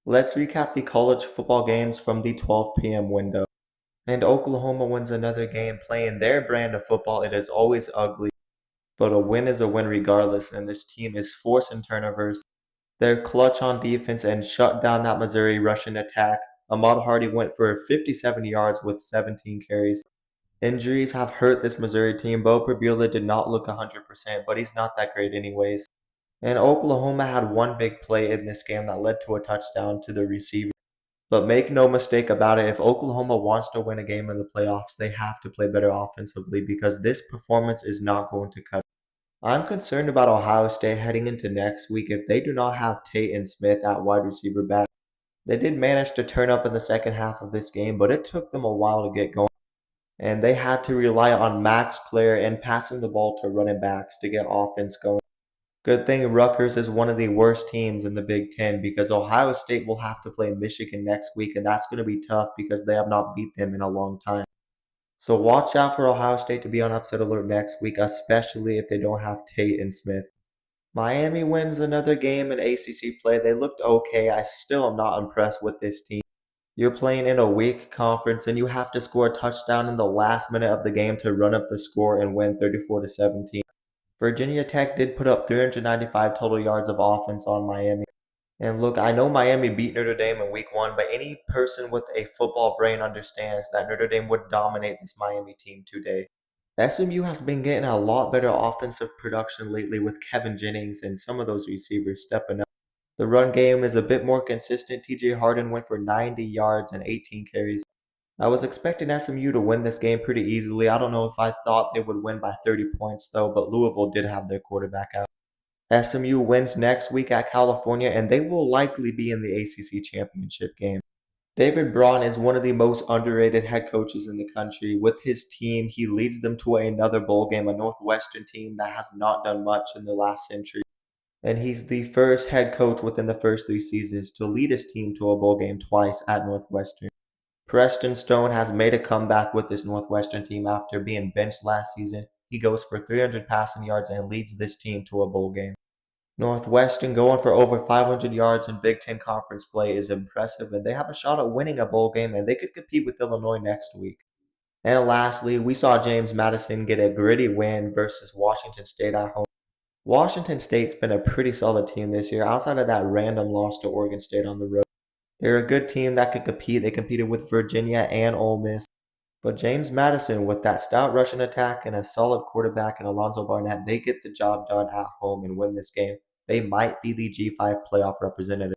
Let's recap the college football games from the 12 p.m. window. And Oklahoma wins another game playing their brand of football. It is always ugly, but a win is a win regardless, and this team is forcing turnovers. They're clutch on defense and shut down that Missouri Russian attack. Ahmad Hardy went for 57 yards with 17 carries. Injuries have hurt this Missouri team. Bo Prabula did not look 100%, but he's not that great anyways. And Oklahoma had one big play in this game that led to a touchdown to the receiver. But make no mistake about it, if Oklahoma wants to win a game in the playoffs, they have to play better offensively because this performance is not going to cut it. I'm concerned about Ohio State heading into next week if they do not have Tate and Smith at wide receiver back. They did manage to turn up in the second half of this game, but it took them a while to get going, and they had to rely on Max Clare and passing the ball to running backs to get offense going. Good thing Rutgers is one of the worst teams in the Big Ten because Ohio State will have to play Michigan next week, and that's going to be tough because they have not beat them in a long time. So watch out for Ohio State to be on upset alert next week, especially if they don't have Tate and Smith. Miami wins another game in ACC play. They looked okay. I still am not impressed with this team. You're playing in a weak conference and you have to score a touchdown in the last minute of the game to run up the score and win 34-17. Virginia Tech did put up 395 total yards of offense on Miami. And look, I know Miami beat Notre Dame in week 1, but any person with a football brain understands that Notre Dame would dominate this Miami team today. SMU has been getting a lot better offensive production lately with Kevin Jennings and some of those receivers stepping up. The run game is a bit more consistent. TJ Harden went for 90 yards and 18 carries. I was expecting SMU to win this game pretty easily. I don't know if I thought they would win by 30 points though, but Louisville did have their quarterback out. SMU wins next week at California, and they will likely be in the ACC championship game. David Braun is one of the most underrated head coaches in the country. With his team, he leads them to another bowl game, a Northwestern team that has not done much in the last century. And he's the first head coach within the first 3 seasons to lead his team to a bowl game twice at Northwestern. Preston Stone has made a comeback with this Northwestern team after being benched last season. He goes for 300 passing yards and leads this team to a bowl game. Northwestern going for over 500 yards in Big Ten Conference play is impressive, and they have a shot at winning a bowl game, and they could compete with Illinois next week. And lastly, we saw James Madison get a gritty win versus Washington State at home. Washington State's been a pretty solid team this year, outside of that random loss to Oregon State on the road. They're a good team that could compete. They competed with Virginia and Ole Miss. But James Madison, with that stout Russian attack and a solid quarterback in Alonzo Barnett, they get the job done at home and win this game. They might be the G5 playoff representative.